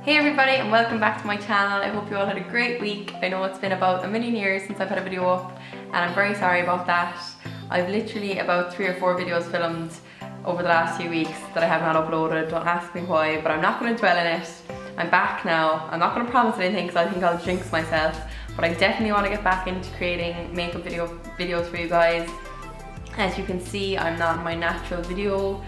Hey everybody and welcome back to my channel. I hope you all had a great week. I know it's been about a million years since I've had a video up and I'm very sorry about that. I've literally about 3 or 4 videos filmed over the last few weeks that I have not uploaded. Don't ask me why, but I'm not going to dwell in it. I'm back now. I'm not going to promise anything because I think I'll jinx myself, but I definitely want to get back into creating makeup videos for you guys. As you can see, I'm not in my natural video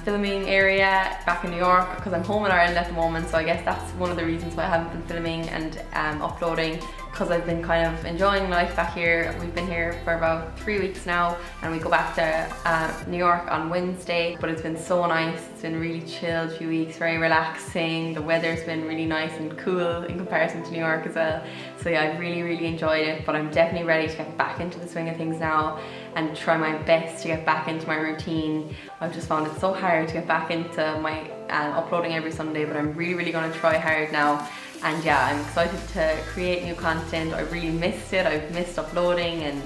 filming area back in New York because I'm home in Ireland at the moment, so I guess that's one of the reasons why I haven't been filming and uploading, because I've been kind of enjoying life back here. We've been here for about 3 weeks now and we go back to New York on Wednesday, but it's been so nice. It's been really chilled few weeks, very relaxing. The weather's been really nice and cool in comparison to New York as well. So yeah, I've really enjoyed it, but I'm definitely ready to get back into the swing of things now and try my best to get back into my routine. I've just found it so hard to get back into my uploading every Sunday, but I'm really going to try hard now. And yeah, I'm excited to create new content. I really missed it. I've missed uploading and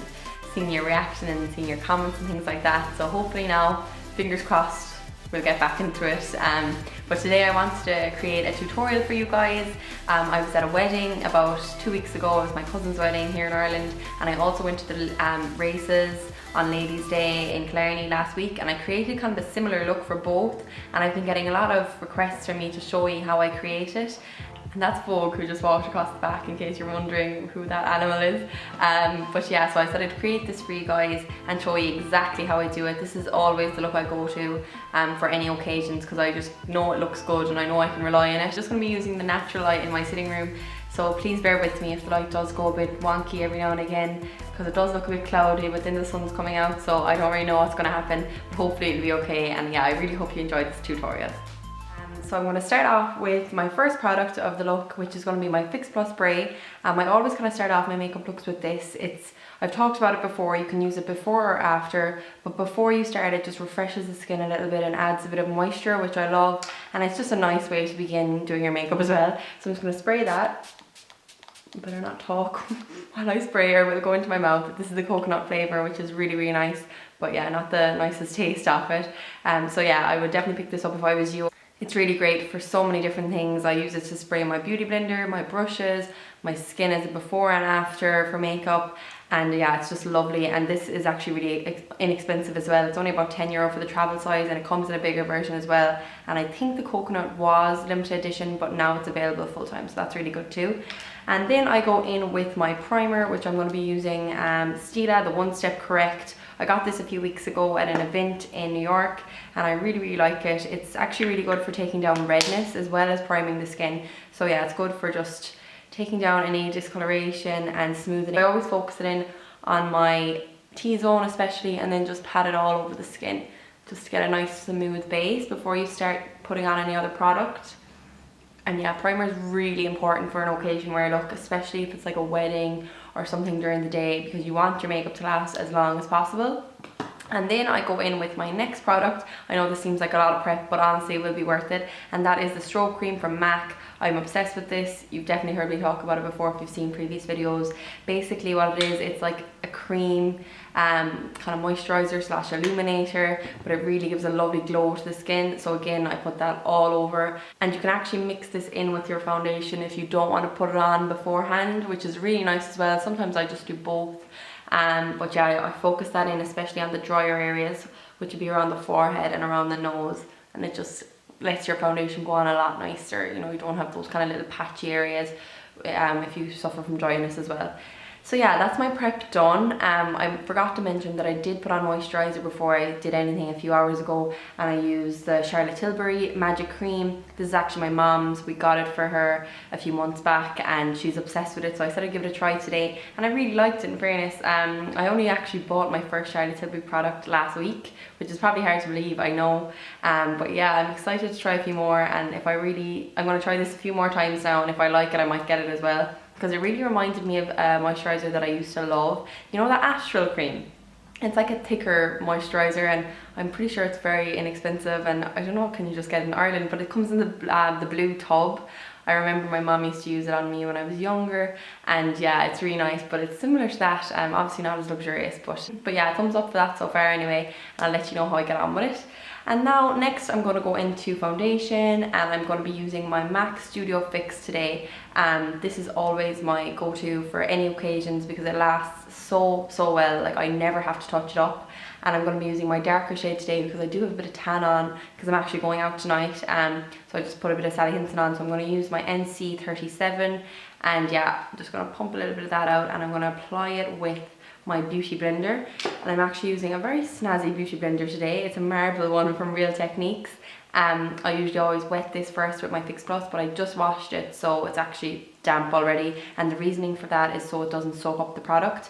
seeing your reaction and seeing your comments and things like that. So hopefully now, fingers crossed, we'll get back into it. But today I wanted to create a tutorial for you guys. I was at a wedding about 2 weeks ago. It was my cousin's wedding here in Ireland, and I also went to the races on Ladies' Day in Killarney last week, and I created kind of a similar look for both, and I've been getting a lot of requests from me to show you how I create it. And that's Vogue, who just walked across the back, in case you're wondering who that animal is. But yeah, so I said I'd create this for you guys and show you exactly how I do it. This is always the look I go to for any occasions, because I just know it looks good and I know I can rely on it. I'm just going to be using the natural light in my sitting room, so please bear with me if the light does go a bit wonky every now and again, because it does look a bit cloudy, but then the sun's coming out, so I don't really know what's going to happen. But hopefully it'll be okay, and yeah, I really hope you enjoyed this tutorial. So I'm going to start off with my first product of the look, which is going to be my Fix Plus Spray. I always kind of start off my makeup looks with this. I've talked about it before, you can use it before or after, but before you start it just refreshes the skin a little bit and adds a bit of moisture, which I love, and it's just a nice way to begin doing your makeup as well. So I'm just going to spray that. I better not talk while I spray, or it will go into my mouth. This is the coconut flavour, which is really nice, but yeah, not the nicest taste of it. So yeah, I would definitely pick this up if I was you. It's really great for so many different things. I use it to spray my beauty blender, my brushes, my skin as a before and after for makeup, and yeah, it's just lovely. And this is actually really inexpensive as well. It's only about €10 for the travel size, and it comes in a bigger version as well. And I think the coconut was limited edition, but now it's available full time, so that's really good too. And then I go in with my primer, which I'm going to be using Stila, the One Step Correct. I got this a few weeks ago at an event in New York, and I really like it. It's actually really good for taking down redness as well as priming the skin. So yeah, it's good for just taking down any discoloration and smoothing. I always focus it in on my T-zone especially, and then just pat it all over the skin just to get a nice smooth base before you start putting on any other product. And yeah, primer is really important for an occasion wear look, especially if it's like a wedding or something during the day, because you want your makeup to last as long as possible. And then I go in with my next product. I know this seems like a lot of prep, but honestly it will be worth it, and that is the Strobe Cream from MAC. I'm obsessed with this. You've definitely heard me talk about it before if you've seen previous videos. Basically what it is, it's like a cream kind of moisturizer slash illuminator, but it really gives a lovely glow to the skin. So again, I put that all over, and you can actually mix this in with your foundation if you don't want to put it on beforehand, which is really nice as well. Sometimes I just do both. But yeah, I focus that in especially on the drier areas, which would be around the forehead and around the nose, and it just lets your foundation go on a lot nicer. You know, you don't have those kind of little patchy areas if you suffer from dryness as well. So yeah, that's my prep done. I forgot to mention that I did put on moisturizer before I did anything a few hours ago, and I used the Charlotte Tilbury Magic Cream. This is actually my mom's. We got it for her a few months back and she's obsessed with it, so I said I'd give it a try today, and I really liked it, in fairness. I only actually bought my first Charlotte Tilbury product last week, which is probably hard to believe, I know. But yeah, I'm excited to try a few more, and I'm going to try this a few more times now, and if I like it I might get it as well, because it really reminded me of a moisturizer that I used to love. You know, that Astral Cream? It's like a thicker moisturizer, and I'm pretty sure it's very inexpensive, and I don't know, can you just get it in Ireland, but it comes in the blue tub. I I remember my mom used to use it on me when I was younger, and yeah, it's really nice, but it's similar to that. Obviously not as luxurious, but yeah, thumbs up for that so far anyway, and I'll let you know how I get on with it. And now next I'm going to go into foundation, and I'm going to be using my MAC Studio Fix today. This is always my go-to for any occasions because it lasts so well. Like, I never have to touch it up. And I'm going to be using my darker shade today because I do have a bit of tan on because I'm actually going out tonight. So I just put a bit of Sally Hinton on. So I'm going to use my NC37, and yeah, I'm just going to pump a little bit of that out, and I'm going to apply it with my beauty blender. And I'm actually using a very snazzy beauty blender today. It's a marble one from Real Techniques. I usually always wet this first with my Fix Plus, but I just washed it, so it's actually damp already. And the reasoning for that is so it doesn't soak up the product.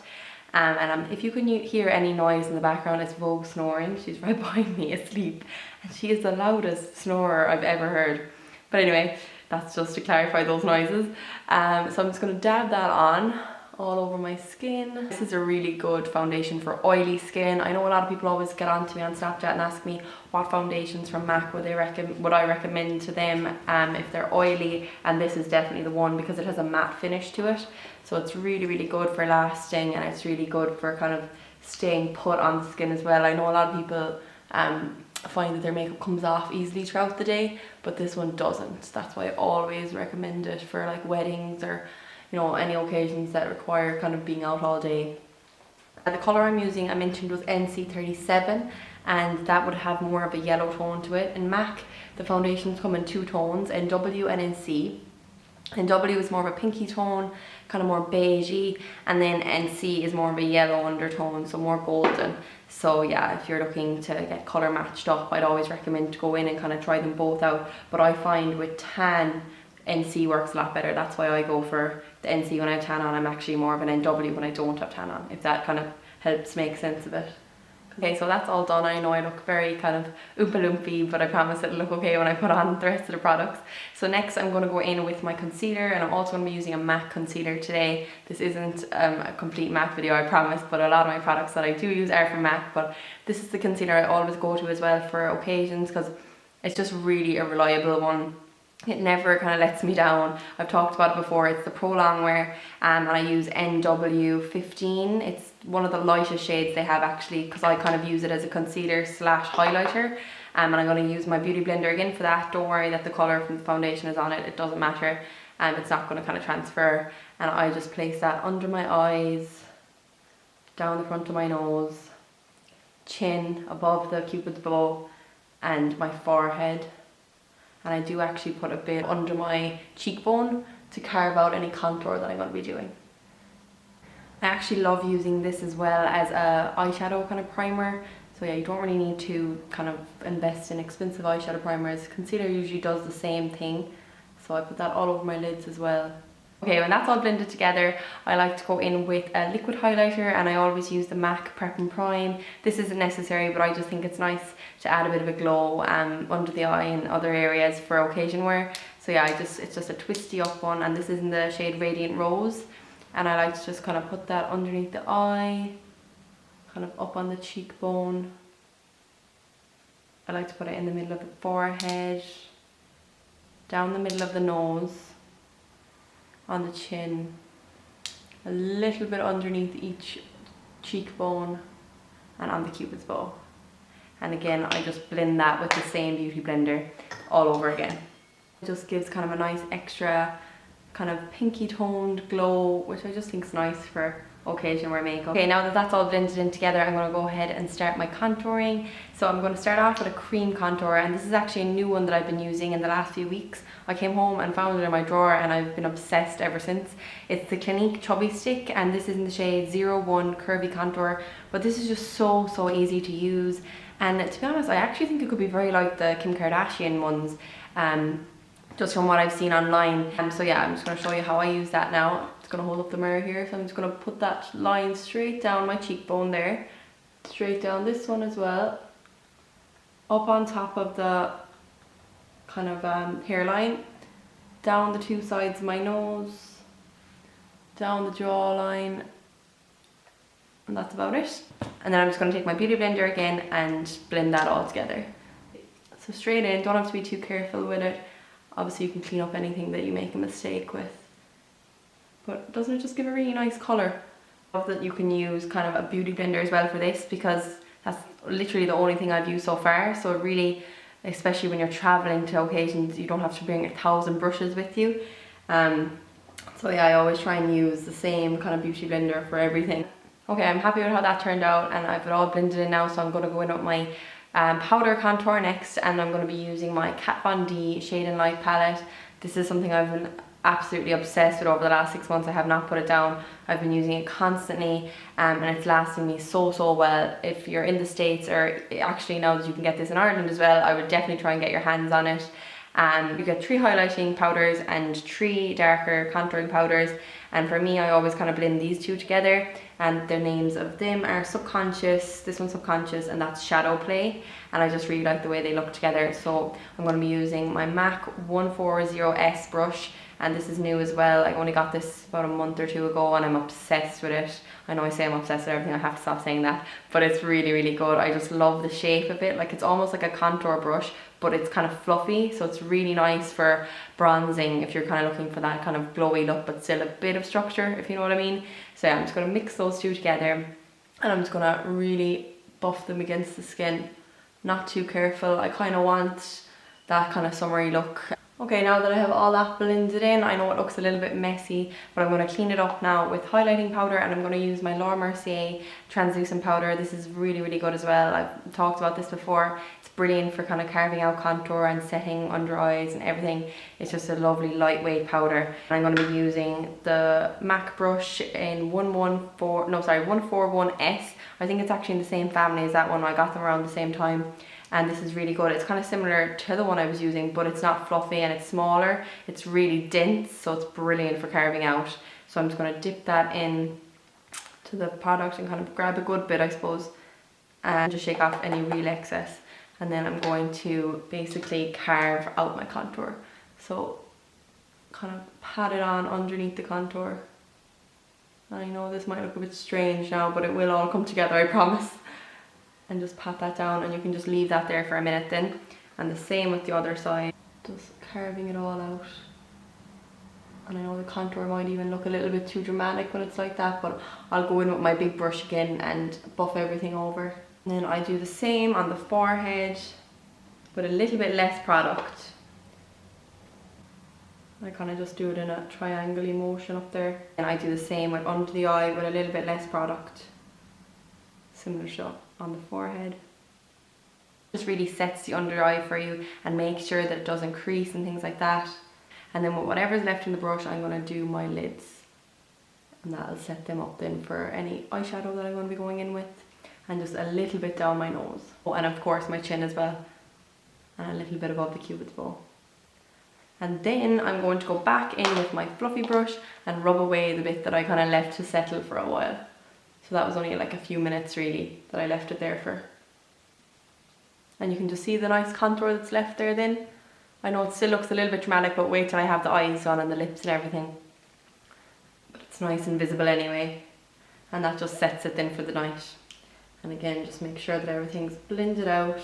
If you can hear any noise in the background, it's Vogue snoring. She's right behind me asleep, and she is the loudest snorer I've ever heard. But anyway, that's just to clarify those noises. So I'm just going to dab that on all over my skin. This is a really good foundation for oily skin. I know a lot of people always get on to me on Snapchat and ask me what foundations from MAC would I recommend to them if they're oily, and this is definitely the one because it has a matte finish to it. So it's really good for lasting, and it's really good for kind of staying put on the skin as well. I know a lot of people find that their makeup comes off easily throughout the day, but this one doesn't. That's why I always recommend it for like weddings or, you know, any occasions that require kind of being out all day. And the colour I'm using, I mentioned, was NC37, and that would have more of a yellow tone to it. In MAC, the foundations come in two tones, NW and NC. NW is more of a pinky tone, kind of more beigey, and then NC is more of a yellow undertone, so more golden. So yeah, if you're looking to get colour matched up, I'd always recommend to go in and kind of try them both out. But I find with tan, NC works a lot better. That's why I go for the NC when I have tan on. I'm actually more of an NW when I don't have tan on, if that kind of helps make sense of it. Okay, so that's all done. I know I look very kind of oompa loopy, but I promise it'll look okay when I put on the rest of the products. So next I'm going to go in with my concealer, and I'm also going to be using a MAC concealer today. This isn't a complete MAC video, I promise, but a lot of my products that I do use are from MAC, but this is the concealer I always go to as well for occasions because it's just really a reliable one. It never kind of lets me down. I've talked about it before. It's the Prolongwear, and I use NW15. It's one of the lightest shades they have actually, because I kind of use it as a concealer slash highlighter. And I'm going to use my beauty blender again for that. Don't worry that the colour from the foundation is on it. It doesn't matter. It's not going to kind of transfer. And I just place that under my eyes, down the front of my nose, chin, above the cupid's bow, and my forehead. And I do actually put a bit under my cheekbone to carve out any contour that I'm going to be doing. I actually love using this as well as a eyeshadow kind of primer. So yeah, you don't really need to kind of invest in expensive eyeshadow primers. Concealer usually does the same thing. So I put that all over my lids as well. Okay, when that's all blended together, I like to go in with a liquid highlighter, and I always use the MAC Prep and Prime. This isn't necessary, but I just think it's nice to add a bit of a glow under the eye and other areas for occasion wear. So yeah, it's just a twisty up one, and this is in the shade Radiant Rose. And I like to just kind of put that underneath the eye, kind of up on the cheekbone. I like to put it in the middle of the forehead, down the middle of the nose, on the chin, a little bit underneath each cheekbone, and on the cupid's bow. And again, I just blend that with the same beauty blender all over again. It just gives kind of a nice extra kind of pinky toned glow, which I just think is nice for occasion wear makeup. Okay, now that that's all blended in together, I'm going to go ahead and start my contouring. So I'm going to start off with a cream contour, and this is actually a new one that I've been using in the last few weeks. I came home and found it in my drawer, and I've been obsessed ever since. It's the Clinique Chubby stick, and this is in the shade 01 Curvy Contour, but this is just so easy to use. And to be honest, I actually think it could be very like the Kim Kardashian ones, just from what I've seen online. So yeah, I'm just going to show you how I use that now. I'm just going to hold up the mirror here, so I'm just going to put that line straight down my cheekbone there, straight down this one as well, up on top of the kind of hairline, down the two sides of my nose, down the jawline, and that's about it. And then I'm just going to take my beauty blender again and blend that all together. So straight in, don't have to be too careful with it. Obviously you can clean up anything that you make a mistake with. But doesn't it just give a really nice colour? I love that you can use kind of a beauty blender as well for this, because that's literally the only thing I've used so far. So it really, especially when you're travelling to occasions, you don't have to bring 1,000 brushes with you. So yeah, I always try and use the same kind of beauty blender for everything. Okay, I'm happy with how that turned out, and I've it all blended in now, so I'm going to go in with my powder contour next, and I'm going to be using my Kat Von D Shade and Light palette. This is something I've been absolutely obsessed with over the last 6 months. I have not put it down. I've been using it constantly, and it's lasting me so well. If you're in the States, or actually now that you can get this in Ireland as well, I would definitely try and get your hands on it. You get 3 highlighting powders and 3 darker contouring powders, and for me I always kind of blend these 2 together, and the names of them are Subconscious, this one's Subconscious, and that's Shadow Play, and I just really like the way they look together. So I'm going to be using my MAC 140S brush, and this is new as well. I only got this about a month or 2 ago, and I'm obsessed with it. I know I say I'm obsessed with everything, I have to stop saying that, but it's really good. I just love the shape of it. Like, it's almost like a contour brush, but it's kind of fluffy, so it's really nice for bronzing if you're kind of looking for that kind of glowy look but still a bit of structure, if you know what I mean. So yeah, I'm just going to mix those 2 together, and I'm just going to really buff them against the skin. Not too careful. I kind of want that kind of summery look. Okay, now that I have all that blended in, I know it looks a little bit messy, but I'm going to clean it up now with highlighting powder, and I'm going to use my Laura Mercier translucent powder. This is really good as well. I've talked about this before. It's brilliant for kind of carving out contour and setting under eyes and everything. It's just a lovely lightweight powder. And I'm going to be using the MAC brush in 141S. I think it's actually in the same family as that one. I got them around the same time. And this is really good. It's kind of similar to the one I was using, but it's not fluffy and it's smaller. It's really dense, so it's brilliant for carving out. So I'm just going to dip that in to the product and kind of grab a good bit, I suppose, and just shake off any real excess. And then I'm going to basically carve out my contour. So kind of pat it on underneath the contour. I know this might look a bit strange now, but it will all come together, I promise. And just pat that down, and you can just leave that there for a minute then. And the same with the other side, just carving it all out. And I know the contour might even look a little bit too dramatic when it's like that, but I'll go in with my big brush again and buff everything over. And then I do the same on the forehead with a little bit less product. I kind of just do it in a triangle-y motion up there. And I do the same with under the eye with a little bit less product. Similar shot on the forehead. Just really sets the under eye for you and makes sure that it doesn't crease and things like that. And then with whatever's left in the brush, I'm going to do my lids, and that'll set them up then for any eyeshadow that I'm going to be going in with, and just a little bit down my nose. Oh, and of course my chin as well, and a little bit above the cupid's bow. And then I'm going to go back in with my fluffy brush and rub away the bit that I kind of left to settle for a while. So that was only like a few minutes really that I left it there for. And you can just see the nice contour that's left there then. I know it still looks a little bit dramatic, but wait till I have the eyes on and the lips and everything. But it's nice and visible anyway. And that just sets it then for the night. And again, just make sure that everything's blended out.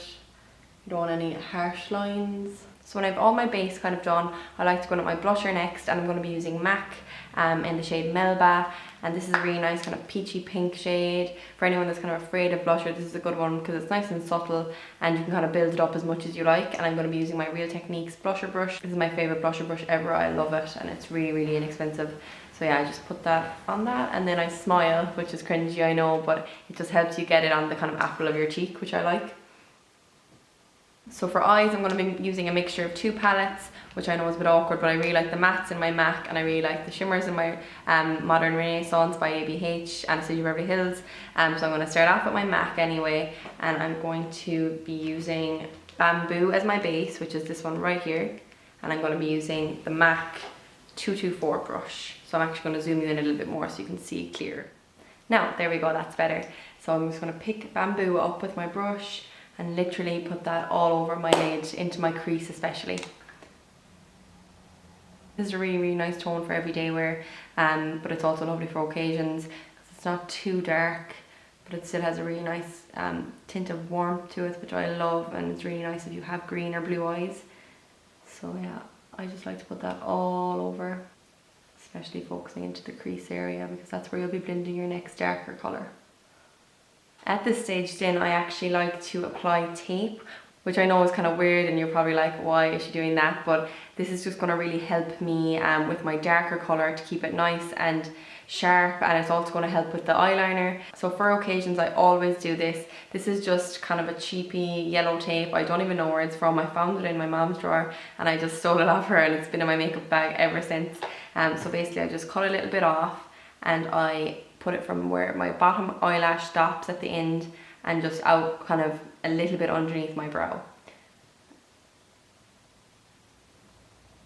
You don't want any harsh lines. So when I have all my base kind of done, I like to go in with my blusher next, and I'm going to be using MAC in the shade Melba. And this is a really nice kind of peachy pink shade. For anyone that's kind of afraid of blusher, this is a good one because it's nice and subtle, and you can kind of build it up as much as you like. And I'm going to be using my Real Techniques blusher brush. This is my favourite blusher brush ever. I love it, and it's really inexpensive. So yeah, I just put that on that, and then I smile, which is cringy, I know, but it just helps you get it on the kind of apple of your cheek, which I like. So for eyes, I'm going to be using a mixture of 2 palettes, which I know is a bit awkward, but I really like the mattes in my MAC, and I really like the shimmers in my Modern Renaissance by ABH Anastasia Beverly Hills. So I'm going to start off with my MAC anyway, and I'm going to be using Bamboo as my base, which is this one right here, and I'm going to be using the MAC 224 brush. So I'm actually going to zoom you in a little bit more so you can see clear. Now, there we go, that's better. So I'm just going to pick Bamboo up with my brush and literally put that all over my lid, into my crease especially. This is a really nice tone for everyday wear, but it's also lovely for occasions because it's not too dark, but it still has a really nice tint of warmth to it, which I love, and it's really nice if you have green or blue eyes. So yeah, I just like to put that all over, especially focusing into the crease area because that's where you'll be blending your next darker colour. At this stage then I actually like to apply tape, which I know is kind of weird and you're probably like, why is she doing that? But this is just going to really help me with my darker colour to keep it nice and sharp, and it's also going to help with the eyeliner. So for occasions I always do this. This is just kind of a cheapy yellow tape. I don't even know where it's from. I found it in my mom's drawer and I just stole it off her, and it's been in my makeup bag ever since. So basically I just cut a little bit off and I put it from where my bottom eyelash stops at the end and just out kind of a little bit underneath my brow.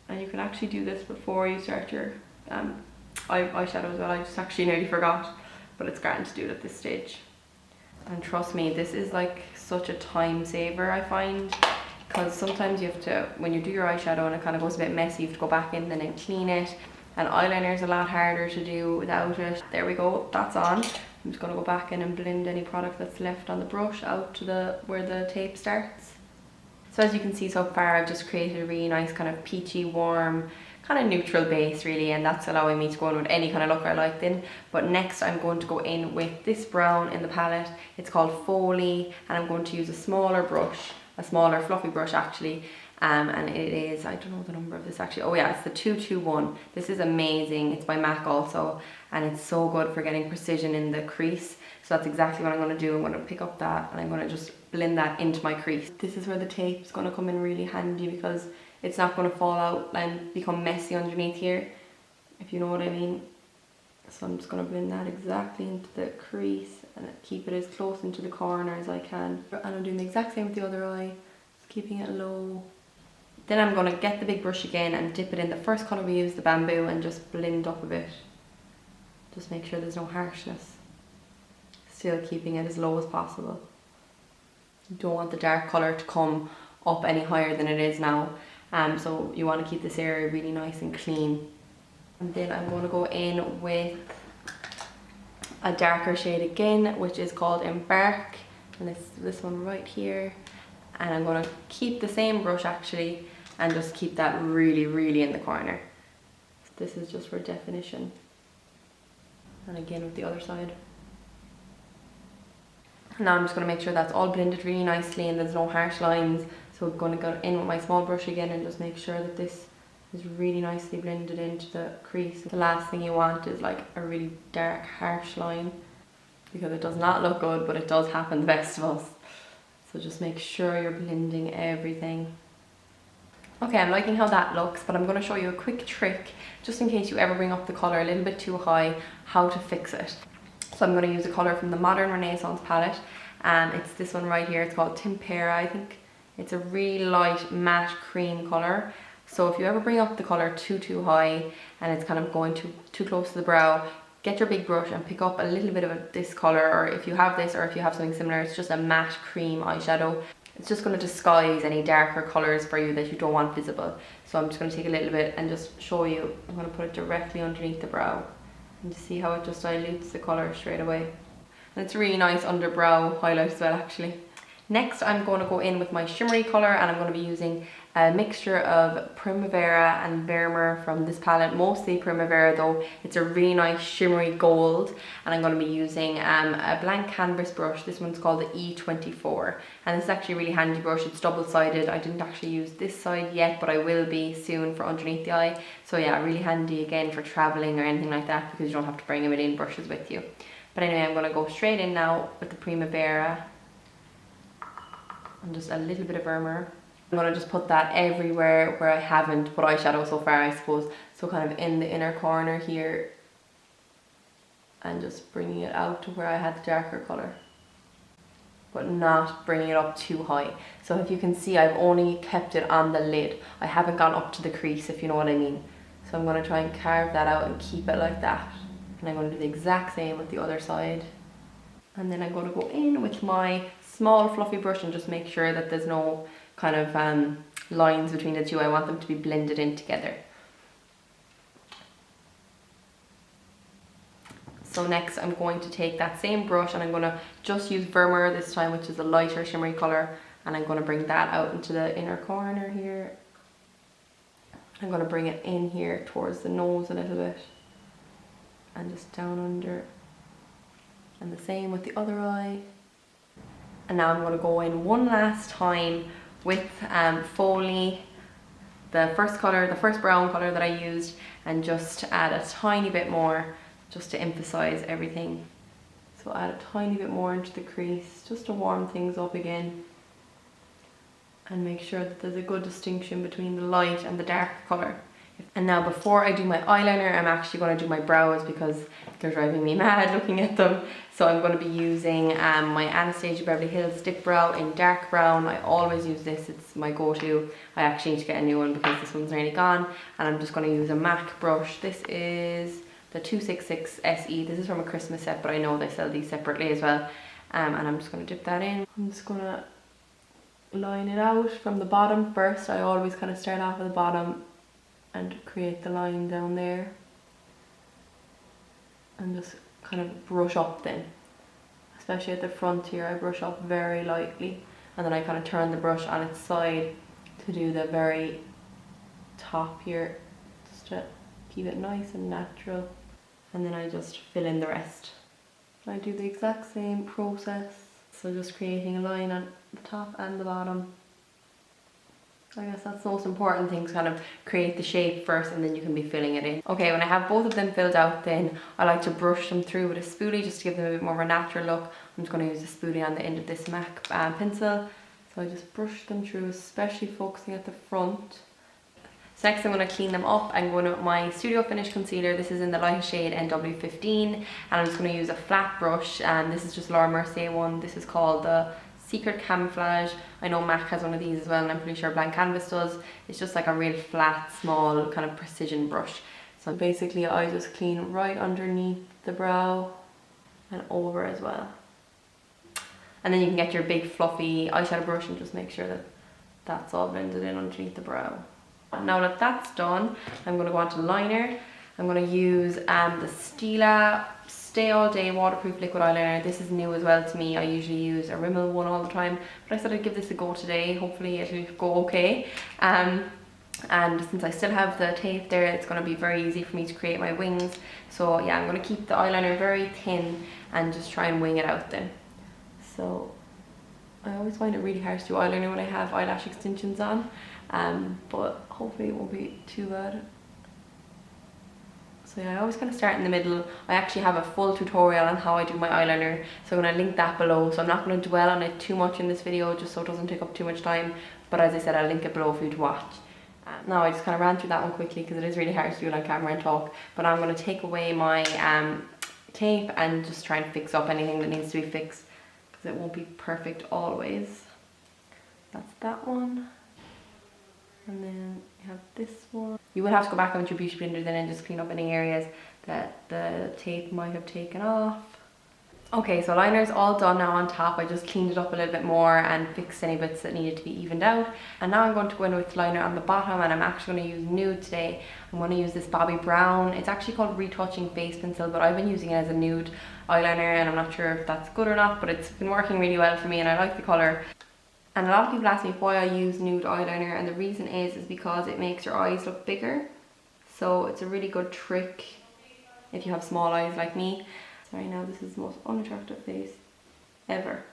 And you can actually do this before you start your eyeshadow as well. I just actually nearly forgot, but it's grand to do it at this stage. And trust me, this is like such a time saver, I find, because sometimes you have to, when you do your eyeshadow and it kind of goes a bit messy, you have to go back in and then clean it, and eyeliner is a lot harder to do without it. There we go, that's on. I'm just going to go back in and blend any product that's left on the brush out to where the tape starts. So as you can see so far, I've just created a really nice kind of peachy, warm, kind of neutral base really, and that's allowing me to go in with any kind of look I like then. But next I'm going to go in with this brown in the palette. It's called Folie, and I'm going to use a smaller brush, a smaller fluffy brush actually, and it is, I don't know the number of this actually, oh yeah, it's the 221. This is amazing. It's by MAC also, and it's so good for getting precision in the crease. So that's exactly what I'm going to do. I'm going to pick up that and I'm going to just blend that into my crease. This is where the tape is going to come in really handy because it's not going to fall out and become messy underneath here, if you know what I mean. So I'm just going to blend that exactly into the crease and keep it as close into the corner as I can. And I'm doing the exact same with the other eye, just keeping it low. Then I'm going to get the big brush again and dip it in the first colour we used, the bamboo, and just blend up a bit. Just make sure there's no harshness. Still keeping it as low as possible. You don't want the dark colour to come up any higher than it is now. So you want to keep this area really nice and clean. And then I'm going to go in with a darker shade again, which is called Embark, and it's this one right here. And I'm going to keep the same brush actually and just keep that really, really in the corner. This is just for definition. And again with the other side. Now I'm just going to make sure that's all blended really nicely and there's no harsh lines. So I'm going to go in with my small brush again and just make sure that this is really nicely blended into the crease. The last thing you want is like a really dark, harsh line, because it does not look good, but it does happen the best of us. So just make sure you're blending everything. Okay, I'm liking how that looks, but I'm going to show you a quick trick, just in case you ever bring up the colour a little bit too high, how to fix it. So I'm going to use a colour from the Modern Renaissance palette, and it's this one right here. It's called Tempera, I think. It's a really light matte cream colour. So if you ever bring up the colour too high and it's kind of going too close to the brow, get your big brush and pick up a little bit of this colour, or if you have this or if you have something similar, it's just a matte cream eyeshadow. It's just going to disguise any darker colours for you that you don't want visible. So I'm just going to take a little bit and just show you. I'm going to put it directly underneath the brow and see how it just dilutes the colour straight away. And it's a really nice underbrow highlight as well actually. Next I'm going to go in with my shimmery colour, and I'm going to be using a mixture of Primavera and Vermeer from this palette, mostly Primavera though. It's a really nice shimmery gold, and I'm going to be using a blank canvas brush. This one's called the E24, and this is actually a really handy brush. It's double-sided. I didn't actually use this side yet, but I will be soon for underneath the eye. So yeah, really handy again for travelling or anything like that, because you don't have to bring a million brushes with you. But anyway, I'm going to go straight in now with the Primavera and just a little bit of Vermeer. I'm going to just put that everywhere where I haven't put eyeshadow so far, I suppose. So kind of in the inner corner here, and just bringing it out to where I had the darker colour, but not bringing it up too high. So if you can see, I've only kept it on the lid. I haven't gone up to the crease, if you know what I mean. So I'm going to try and carve that out and keep it like that. And I'm going to do the exact same with the other side. And then I'm going to go in with my small fluffy brush and just make sure that there's no kind of lines between the two. I want them to be blended in together. So next I'm going to take that same brush and I'm going to just use Vermeer this time, which is a lighter shimmery colour, and I'm going to bring that out into the inner corner here I'm going to bring it in here towards the nose a little bit and just down under, and the same with the other eye. And now I'm going to go in one last time with Folie, the first colour, the first brown colour that I used, and just add a tiny bit more just to emphasise everything. So add a tiny bit more into the crease just to warm things up again and make sure that there's a good distinction between the light and the dark colour. And now before I do my eyeliner, I'm actually going to do my brows because they're driving me mad looking at them. So I'm going to be using my Anastasia Beverly Hills Dipbrow in dark brown. I always use this, it's my go-to. I actually need to get a new one because this one's nearly gone. And I'm just going to use a MAC brush. This is the 266 SE. This is from a Christmas set, but I know they sell these separately as well. And I'm just going to dip that in. I'm just going to line it out from the bottom first. I always kind of start off at the bottom and create the line down there and just kind of brush up then, especially at the front here. I brush up very lightly and then I kind of turn the brush on its side to do the very top here just to keep it nice and natural, and then I just fill in the rest. I do the exact same process, so just creating a line on the top and the bottom. I guess that's the most important thing, to kind of create the shape first and then you can be filling it in. Okay, when I have both of them filled out, then I like to brush them through with a spoolie just to give them a bit more of a natural look. I'm just going to use a spoolie on the end of this MAC pencil. So I just brush them through, especially focusing at the front. So next I'm going to clean them up. I'm going with my Studio Finish Concealer. This is in the light shade NW15, and I'm just going to use a flat brush, and this is just Laura Mercier one. This is called the Secret Camouflage. I know MAC has one of these as well, and I'm pretty sure Blank Canvas does. It's just like a real flat, small kind of precision brush. So basically I just clean right underneath the brow and over as well. And then you can get your big fluffy eyeshadow brush and just make sure that that's all blended in underneath the brow. Now that that's done, I'm going to go on to liner. I'm going to use the Stila Stay All Day Waterproof Liquid Eyeliner. This is new as well to me. I usually use a Rimmel one all the time, but I said I'd give this a go today. Hopefully it'll go okay. And since I still have the tape there, it's going to be very easy for me to create my wings. So yeah, I'm going to keep the eyeliner very thin and just try and wing it out then. So I always find it really hard to do eyeliner when I have eyelash extensions on, but hopefully it won't be too bad. So yeah, I always kind of start in the middle. I actually have a full tutorial on how I do my eyeliner, so I'm going to link that below. So I'm not going to dwell on it too much in this video, just so it doesn't take up too much time. But as I said, I'll link it below for you to watch. Now I just kind of ran through that one quickly because it is really hard to do on camera and talk. But I'm going to take away my tape and just try and fix up anything that needs to be fixed, because it won't be perfect always. That's that one. And then you have this one. You will have to go back on your beauty blender then and just clean up any areas that the tape might have taken off. Okay, so liner's all done now on top. I just cleaned it up a little bit more and fixed any bits that needed to be evened out. And now I'm going to go in with liner on the bottom, and I'm actually going to use nude today. I'm going to use this Bobbi Brown. It's actually called Retouching Face Pencil, but I've been using it as a nude eyeliner and I'm not sure if that's good or not, but it's been working really well for me and I like the colour. And a lot of people ask me why I use nude eyeliner, and the reason is because it makes your eyes look bigger. So it's a really good trick if you have small eyes like me. Sorry, now this is the most unattractive face ever.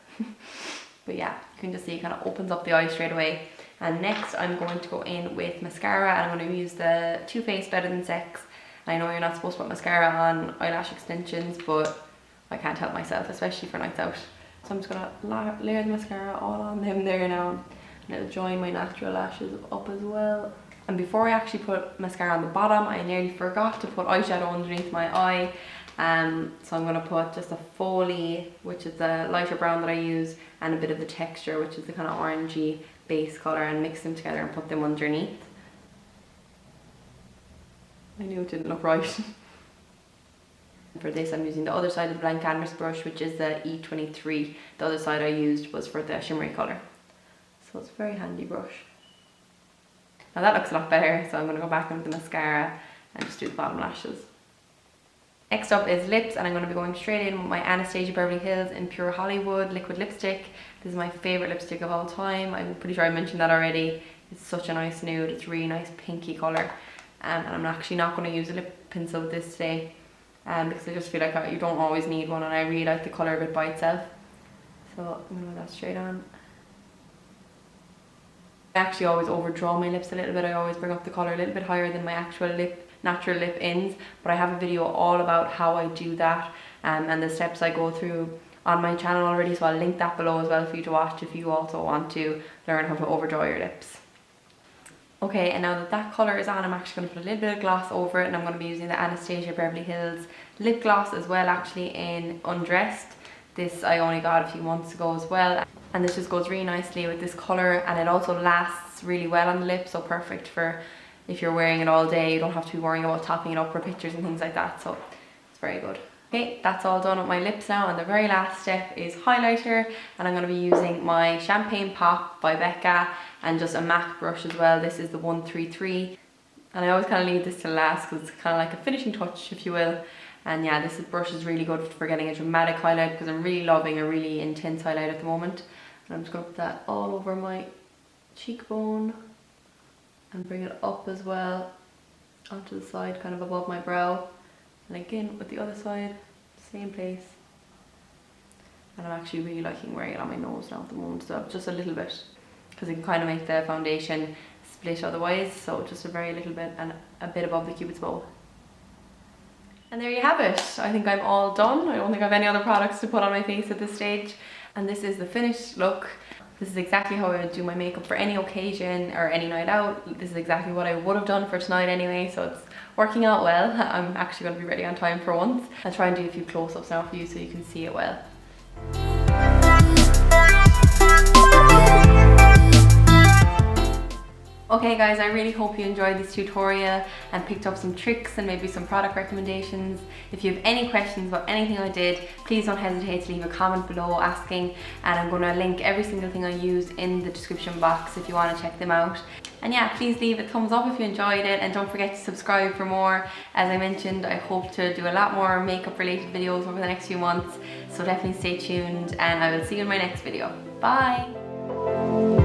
But yeah, you can just see it kind of opens up the eye straight away. And next I'm going to go in with mascara, and I'm going to use the Too Faced Better Than Sex. I know you're not supposed to put mascara on eyelash extensions, but I can't help myself, especially for nights out. So I'm just going to layer the mascara all on them there now, and it'll join my natural lashes up as well. And before I actually put mascara on the bottom, I nearly forgot to put eyeshadow underneath my eye. So I'm going to put just a Folie, which is the lighter brown that I use, and a bit of the Texture, which is the kind of orangey base colour, and mix them together and put them underneath. I knew it didn't look right. For this I'm using the other side of the blank canvas brush, which is the E23. The other side I used was for the shimmery colour. So it's a very handy brush. Now that looks a lot better, so I'm going to go back in with the mascara and just do the bottom lashes. Next up is lips, and I'm going to be going straight in with my Anastasia Beverly Hills in Pure Hollywood liquid lipstick. This is my favourite lipstick of all time. I'm pretty sure I mentioned that already. It's such a nice nude. It's really nice pinky colour. And I'm actually not going to use a lip pencil with this today, because I just feel like you don't always need one, and I really like the colour of it by itself. So I'm going to put that straight on. I actually always overdraw my lips a little bit. I always bring up the colour a little bit higher than my actual natural lip ends, but I have a video all about how I do that, and the steps I go through on my channel already, so I'll link that below as well for you to watch if you also want to learn how to overdraw your lips. Okay, and now that that colour is on, I'm actually going to put a little bit of gloss over it, and I'm going to be using the Anastasia Beverly Hills lip gloss as well, actually in Undressed. This I only got a few months ago as well, and this just goes really nicely with this colour, and it also lasts really well on the lip, so perfect for if you're wearing it all day. You don't have to be worrying about topping it up for pictures and things like that, so it's very good. Okay, that's all done with my lips now, and the very last step is highlighter, and I'm going to be using my Champagne Pop by BECCA and just a MAC brush as well. This is the 133, and I always kind of leave this to last because it's kind of like a finishing touch, if you will. And yeah, this brush is really good for getting a dramatic highlight, because I'm really loving a really intense highlight at the moment. And I'm just going to put that all over my cheekbone and bring it up as well onto the side, kind of above my brow. And again with the other side, same place. And I'm actually really liking wearing it on my nose now at the moment, so just a little bit, because it can kind of make the foundation split otherwise. So just a very little bit, and a bit above the cupid's bow. And there you have it. I think I'm all done. I don't think I have any other products to put on my face at this stage. And this is the finished look. This is exactly how I would do my makeup for any occasion or any night out. This is exactly what I would have done for tonight anyway, so it's working out well. I'm actually going to be ready on time for once. I'll try and do a few close-ups now for you so you can see it well. Okay guys, I really hope you enjoyed this tutorial and picked up some tricks and maybe some product recommendations. If you have any questions about anything I did, please don't hesitate to leave a comment below asking, and I'm going to link every single thing I use in the description box if you want to check them out. And yeah, please leave a thumbs up if you enjoyed it, and don't forget to subscribe for more. As I mentioned, I hope to do a lot more makeup related videos over the next few months, so definitely stay tuned, and I will see you in my next video. Bye!